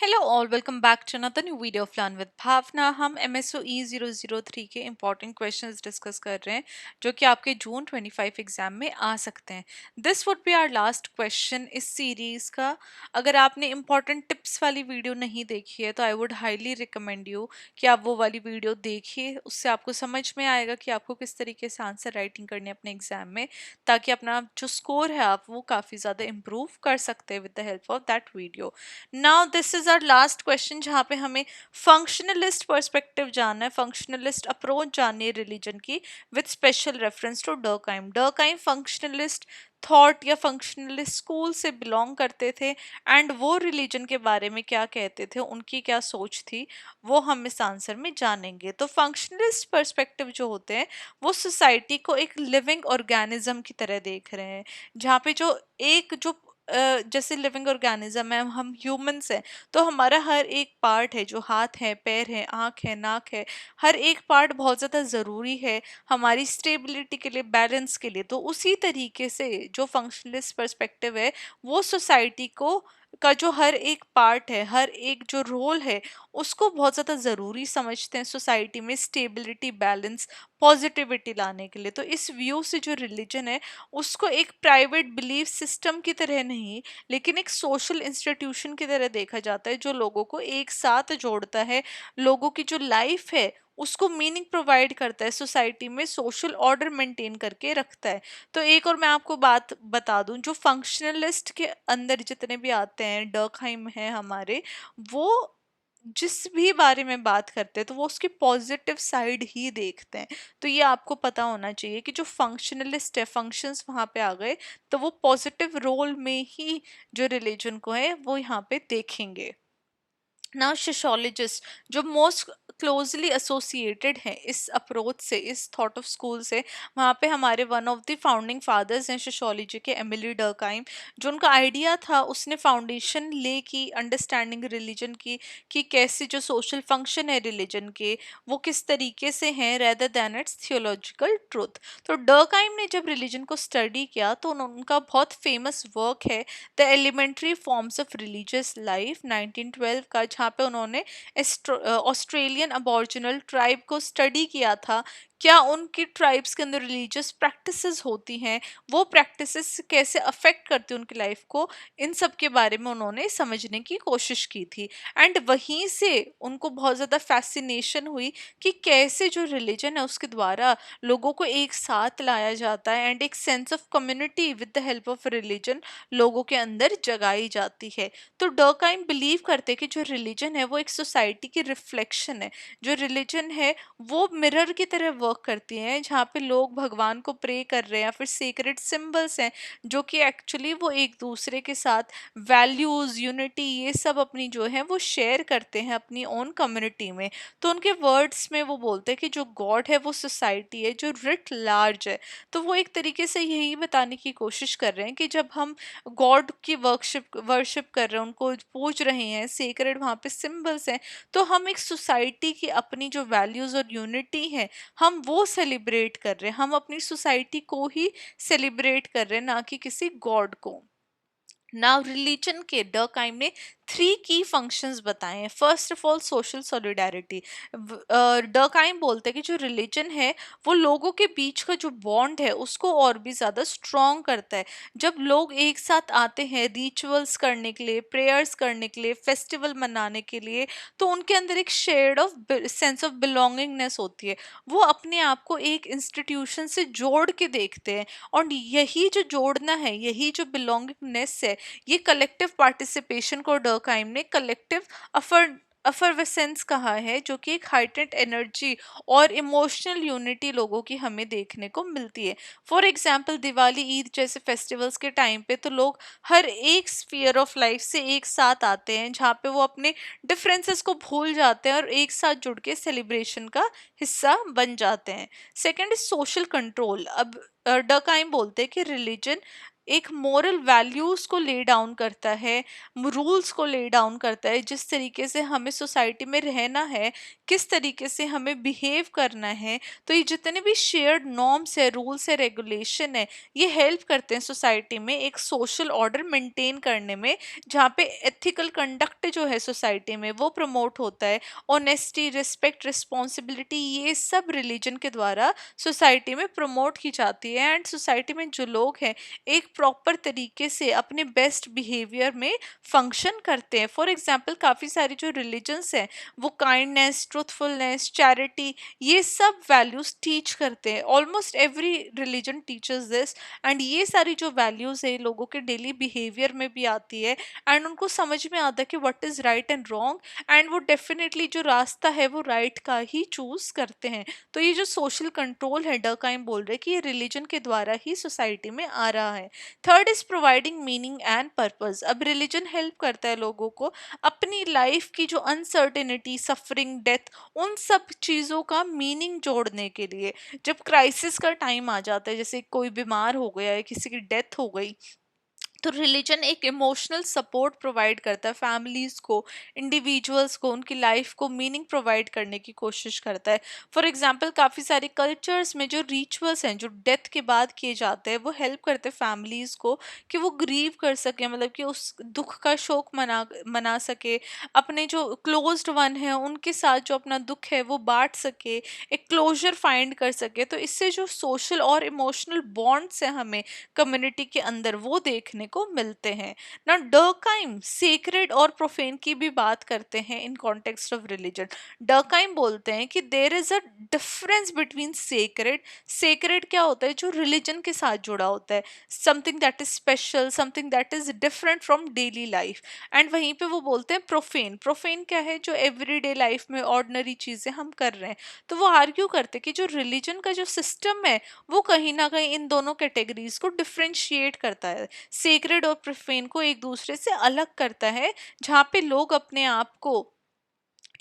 Hello all welcome back to another new video of learn with Bhavna. हम MSOE 003 के important questions discuss कर रहे हैं जो कि आपके जून 25 एग्जाम में आ सकते हैं। This would be our last question इस सीरीज का। अगर आपने इंपॉर्टेंट टिप्स वाली वीडियो नहीं देखी है तो I would highly recommend you कि आप वो वाली वीडियो देखिए। उससे आपको समझ में आएगा कि आपको किस तरीके से आंसर राइटिंग करनी है अपने एग्जाम में, ताकि अपना जो स्कोर है आप वो काफ़ी ज़्यादा इम्प्रूव कर सकते हैं with the help of that video. Now this is our last question जहाँ पे हमें फंक्शनलिस्ट पर्सपेक्टिव जानना है, फंक्शनलिस्ट अप्रोच जाननी है रिलीजन की with special reference to Durkheim. Durkheim functionalist thought या फंक्शनलिस्ट स्कूल से बिलोंग करते थे एंड वो रिलीजन के बारे में क्या कहते थे, उनकी क्या सोच थी, वो हम इस आंसर में जानेंगे। तो फंक्शनलिस्ट पर्सपेक्टिव जो होते हैं वो सोसाइटी को एक लिविंग ऑर्गेनिज्म की तरह देख रहे हैं, जहाँ पे जो जैसे लिविंग ऑर्गेनिज्म है, हम ह्यूमंस हैं, तो हमारा हर एक पार्ट है, जो हाथ है, पैर है, आँख है, नाक है, हर एक पार्ट बहुत ज़्यादा ज़रूरी है हमारी स्टेबिलिटी के लिए, बैलेंस के लिए। तो उसी तरीके से जो फंक्शनलिस्ट पर्सपेक्टिव है वो सोसाइटी को का जो हर एक पार्ट है, हर एक जो रोल है, उसको बहुत ज़्यादा ज़रूरी समझते हैं सोसाइटी में स्टेबिलिटी, बैलेंस, पॉजिटिविटी लाने के लिए। तो इस व्यू से जो रिलीजन है उसको एक प्राइवेट बिलीफ सिस्टम की तरह नहीं, लेकिन एक सोशल इंस्टीट्यूशन की तरह देखा जाता है, जो लोगों को एक साथ जोड़ता है, लोगों की जो लाइफ है उसको मीनिंग प्रोवाइड करता है, सोसाइटी में सोशल ऑर्डर मेंटेन करके रखता है। तो एक और मैं आपको बात बता दूं, जो फंक्शनलिस्ट के अंदर जितने भी आते हैं, डर्कहाइम है हमारे, वो जिस भी बारे में बात करते हैं तो वो उसकी पॉजिटिव साइड ही देखते हैं। तो ये आपको पता होना चाहिए कि जो फंक्शनलिस्ट है, फंक्शंस वहाँ पे आ गए, तो वो पॉजिटिव रोल में ही जो रिलीजन को है वो यहाँ पे देखेंगे। नाउ सोशोलॉजिस्ट जो मोस्ट क्लोजली एसोसिएटेड हैं इस अप्रोच से, इस थॉट ऑफ स्कूल से, वहाँ पे हमारे one of the founding fathers हैं सोशोलॉजी के, एमिली डर्कहाइम। जो उनका आइडिया था, उसने फाउंडेशन ले की अंडरस्टैंडिंग रिलीजन की, कि कैसे जो सोशल फंक्शन है रिलीजन के वो किस तरीके से हैं rather than it's theological truth. तो डर्कहाइम ने जब रिलीजन को स्टडी किया तो उनका बहुत फेमस वर्क है the elementary forms of religious life 1912 का, जहाँ पे उन्होंने ऑस्ट्रेलियन अबॉरिजिनल ट्राइब को स्टडी किया था। क्या उनकी ट्राइब्स के अंदर रिलीजियस प्रैक्टिसेस होती हैं, वो प्रैक्टिसेस कैसे अफेक्ट करती हैं उनकी लाइफ को, इन सब के बारे में उन्होंने समझने की कोशिश की थी। एंड वहीं से उनको बहुत ज़्यादा फैसिनेशन हुई कि कैसे जो रिलीजन है उसके द्वारा लोगों को एक साथ लाया जाता है एंड एक sense of community with the help of religion लोगों के अंदर जगाई जाती है। तो डर्कहाइम बिलीव करते कि जो रिलीजन है वो एक सोसाइटी की रिफ्लेक्शन है। जो रिलीजन है वो मिरर की तरह वर्क करती है, जहाँ पे लोग भगवान को प्रे कर रहे हैं या फिर सीक्रेट सिंबल्स हैं, जो कि एक्चुअली वो एक दूसरे के साथ वैल्यूज, यूनिटी, ये सब अपनी जो है वो शेयर करते हैं अपनी ओन कम्युनिटी में। तो उनके वर्ड्स में वो बोलते हैं कि जो गॉड है वो सोसाइटी है जो रिट लार्ज है। तो वो एक तरीके से यही बताने की कोशिश कर रहे हैं कि जब हम गॉड की वर्शिप कर रहे हैं, उनको पूज रहे हैं, सेक्रेड वहाँ पे सिंबल्स हैं, तो हम एक सोसाइटी की अपनी जो वैल्यूज और यूनिटी है हम वो सेलिब्रेट कर रहे हैं, हम अपनी सोसाइटी को ही सेलिब्रेट कर रहे हैं, ना कि किसी गॉड को। नाउ रिलीजन के डर्कहाइम ने 3 की फंक्शंस बताए हैं। First of all social solidarity. Durkheim बोलते हैं कि जो रिलीजन है वो लोगों के बीच का जो बॉन्ड है उसको और भी ज़्यादा स्ट्रॉन्ग करता है। जब लोग एक साथ आते हैं रिचुअल्स करने के लिए, प्रेयर्स करने के लिए, फेस्टिवल मनाने के लिए, तो उनके अंदर एक shade of sense of belongingness होती है। वो अपने आप को एक इंस्टीट्यूशन से जोड़ के देखते हैं, और यही जो जोड़ना है, यही जो बिलोंगिंगनेस है, ये कलेक्टिव पार्टिसिपेशन को डर्कहाइम ने कलेक्टिव अफर अफरवेसेंस कहा है, जो कि एक हाइटेंड एनर्जी और इमोशनल यूनिटी लोगों की हमें देखने को मिलती है। फॉर एग्जाम्पल दिवाली, ईद जैसे फेस्टिवल्स के टाइम पे तो लोग हर एक स्फीयर ऑफ लाइफ से एक साथ आते हैं, जहाँ पे वो अपने डिफरेंसेस को भूल जाते हैं और एक साथ जुड़ के सेलिब्रेशन का हिस्सा बन जाते हैं। Second is social control. अब डर्कहाइम बोलते हैं कि रिलीजन एक मोरल वैल्यूज को ले डाउन करता है, रूल्स को ले डाउन करता है, जिस तरीके से हमें सोसाइटी में रहना है, किस तरीके से हमें बिहेव करना है। तो ये जितने भी शेयर्ड नॉर्म्स है, रूल्स है, रेगुलेशन है, ये हेल्प करते हैं सोसाइटी में एक सोशल ऑर्डर मेंटेन करने में, जहाँ पे एथिकल कंडक्ट जो है सोसाइटी में वो प्रमोट होता है। ऑनेस्टी, रिस्पेक्ट, रिस्पॉन्सिबिलिटी, ये सब रिलीजन के द्वारा सोसाइटी में प्रमोट की जाती है। एंड सोसाइटी में जो लोग हैं एक प्रॉपर तरीके से अपने बेस्ट बिहेवियर में फंक्शन करते हैं। फॉर एग्जाम्पल काफ़ी सारी जो रिलीजन्स हैं वो काइंडनेस, ट्रूथफुलनेस, चैरिटी, ये सब वैल्यूज टीच करते हैं। Almost every religion teachers this. And ये सारी जो वैल्यूज है लोगों के डेली बिहेवियर में भी आती है, एंड उनको समझ में आता है कि what is right and wrong, and वो डेफिनेटली जो रास्ता है वो राइट का ही चूज करते हैं। तो ये जो सोशल कंट्रोल है, डरकाइम बोल रहे हैं कि ये रिलीजन के द्वारा ही सोसाइटी में आ रहा है। Third is providing meaning and purpose. अब रिलीजन हेल्प करता है लोगों को अपनी लाइफ की जो अनसर्टेनिटी, सफरिंग, डेथ, उन सब चीज़ों का मीनिंग जोड़ने के लिए। जब क्राइसिस का टाइम आ जाता है, जैसे कोई बीमार हो गया है, किसी की डेथ हो गई, तो रिलीजन एक इमोशनल सपोर्ट प्रोवाइड करता है फैमिलीज को, इंडिविजुअल्स को, उनकी लाइफ को मीनिंग प्रोवाइड करने की कोशिश करता है। फॉर एग्जांपल काफ़ी सारे कल्चर्स में जो रिचुअल्स हैं जो डेथ के बाद किए जाते हैं वो हेल्प करते हैं फैमिलीज को कि वो ग्रीव कर सके, मतलब कि उस दुख का शोक मना मना सके, अपने जो क्लोज्ड वन है उनके साथ जो अपना दुख है वो बांट सके, एक क्लोजर फाइंड कर सके। तो इससे जो सोशल और इमोशनल बॉन्ड्स हैं हमें कम्युनिटी के अंदर वो देखने को मिलते हैं ना। डर्काइम सेक्रेड और प्रोफेन की भी बात करते हैं इन कॉन्टेक्स्ट ऑफ रिलीजन। डर्काइम बोलते हैं कि there is a difference between sacred. Sacred क्या होता है? जो रिलीजन के साथ जुड़ा होता है, something that is special, something that is different from daily life. And वहीं पे वो बोलते हैं प्रोफेन। प्रोफेन क्या है? जो एवरीडे लाइफ में ऑर्डिनरी चीजें हम कर रहे हैं। तो वो आर्ग्यू करते हैं कि जो रिलीजन का जो सिस्टम है वो कहीं ना कहीं इन दोनों कैटेगरीज को डिफरेंशिएट करता है, सेक्रेड और प्रोफेन को एक दूसरे से अलग करता है, जहाँ पे लोग अपने आप को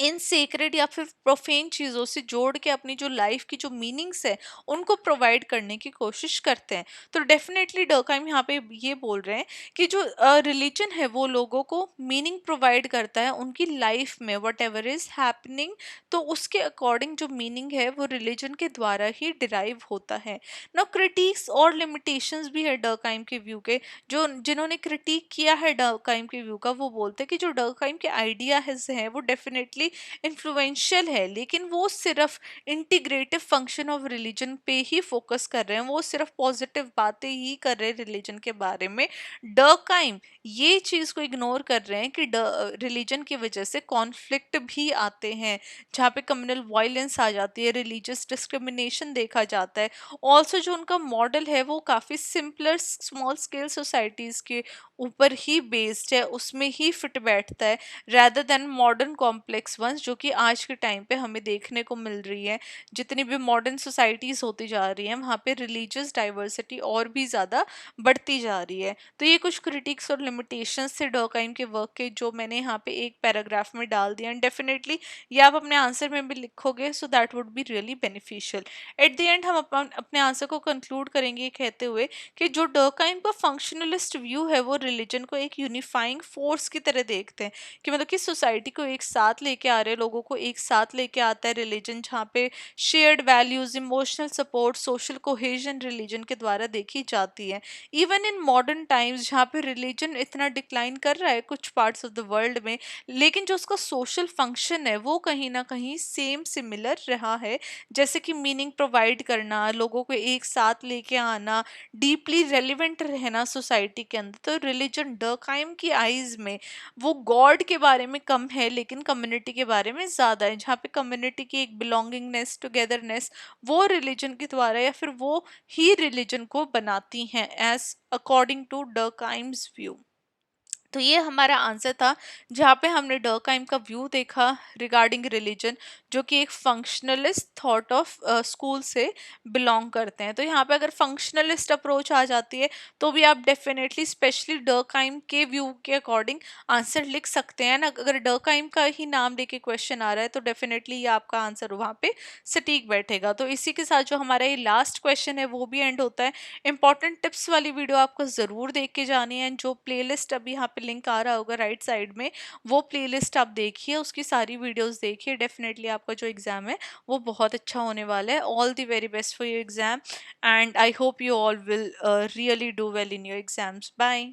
इन सेक्रेड या फिर प्रोफेन चीज़ों से जोड़ के अपनी जो लाइफ की जो मीनिंग्स है उनको प्रोवाइड करने की कोशिश करते हैं। तो डेफिनेटली डर्कहाइम यहाँ पे ये बोल रहे हैं कि जो रिलीजन है वो लोगों को मीनिंग प्रोवाइड करता है उनकी लाइफ में, वट एवर इज हैपनिंग। तो उसके अकॉर्डिंग जो मीनिंग है वो रिलीजन के द्वारा ही डिराइव होता है ना। क्रिटिक्स और लिमिटेशंस भी है डर्कहाइम के व्यू के। जो जिन्होंने क्रिटिक किया है डर्कहाइम के व्यू का, वो बोलते हैं कि जो डर्कहाइम के आइडिया है वो डेफिनेटली इन्फ्लुएंशियल है, लेकिन वो सिर्फ इंटीग्रेटिव फंक्शन ऑफ रिलीजन पे ही फोकस कर रहे हैं, वो सिर्फ पॉजिटिव बातें ही कर रहे हैं रिलीजन के बारे में। डर्कहाइम ये चीज को इग्नोर कर रहे हैं कि रिलीजन की वजह से कॉन्फ्लिक्ट भी आते हैं, जहाँ पे कम्युनल वायलेंस आ जाती है, रिलीजियस डिस्क्रिमिनेशन देखा जाता है। ऑल्सो जो उनका मॉडल है वो काफी सिंपलर स्मॉल स्केल सोसाइटीज के ऊपर ही बेस्ड है, उसमें ही फिट बैठता है, rather than modern complex ones जो कि आज के टाइम पे हमें देखने को मिल रही है। जितनी भी मॉडर्न सोसाइटीज होती जा रही हैं वहाँ पे रिलीजियस डाइवर्सिटी और भी ज़्यादा बढ़ती जा रही है। तो ये कुछ क्रिटिक्स और लिमिटेशंस थे डर्कहाइम के वर्क के, जो मैंने यहाँ पे एक पैराग्राफ में डाल दिया। एंड डेफिनेटली ये आप अपने आंसर में भी लिखोगे so that would be really beneficial. At the end हम अपने आंसर को कंक्लूड करेंगे ये कहते हुए कि जो डर्कहाइम का फंक्शनलिस्ट व्यू है वो रिलीजन को एक यूनिफाइंग फोर्स की तरह देखते हैं, कि मतलब कि सोसाइटी को एक साथ लेके आ रहे हैं, लोगों को एक साथ लेके आता है रिलीजन, जहाँ पे shared values, emotional support, social cohesion religion के द्वारा देखी जाती है। इवन इन मॉडर्न टाइम्स जहाँ पे रिलीजन इतना डिक्लाइन कर रहा है कुछ पार्ट्स ऑफ द वर्ल्ड में, लेकिन जो उसका सोशल फंक्शन है वो कहीं ना कहीं सेम सिमिलर रहा है। जैसे कि मीनिंग प्रोवाइड करना, लोगों को एक साथ लेके आना, डीपली रेलिवेंट रहना सोसाइटी के अंदर। तो रिलीजन डर्कहाइम की आईज में वो गॉड के बारे में कम है लेकिन कम्युनिटी के बारे में ज्यादा है, जहाँ पे कम्युनिटी की एक बिलोंगिंगनेस, टुगेदरनेस वो रिलीजन के द्वारा या फिर वो ही रिलीजन को बनाती हैं, एज अकॉर्डिंग टू डर्कहाइम्स व्यू। तो ये हमारा आंसर था, जहाँ पे हमने डर्कहाइम का व्यू देखा रिगार्डिंग रिलीजन, जो कि एक फंक्शनलिस्ट थॉट ऑफ स्कूल से बिलोंग करते हैं। तो यहाँ पे अगर फंक्शनलिस्ट अप्रोच आ जाती है तो भी आप डेफिनेटली स्पेशली डर्कहाइम के व्यू के अकॉर्डिंग आंसर लिख सकते हैं ना। अगर डर्कहाइम का ही नाम लेके क्वेश्चन आ रहा है तो डेफिनेटली ये आपका आंसर वहाँ पे सटीक बैठेगा। तो इसी के साथ जो हमारा ये लास्ट क्वेश्चन है वो भी एंड होता है। इंपॉर्टेंट टिप्स वाली वीडियो आपको ज़रूर देख के जानी है। जो प्लेलिस्ट अभी यहाँ पे लिंक आ रहा होगा राइट साइड में, वो प्लेलिस्ट आप देखिए, उसकी सारी वीडियोस देखिए। डेफिनेटली आपका जो एग्ज़ाम है वो बहुत अच्छा होने वाला है। All the very best for your exam and I hope you all will really do well in your exams. Bye.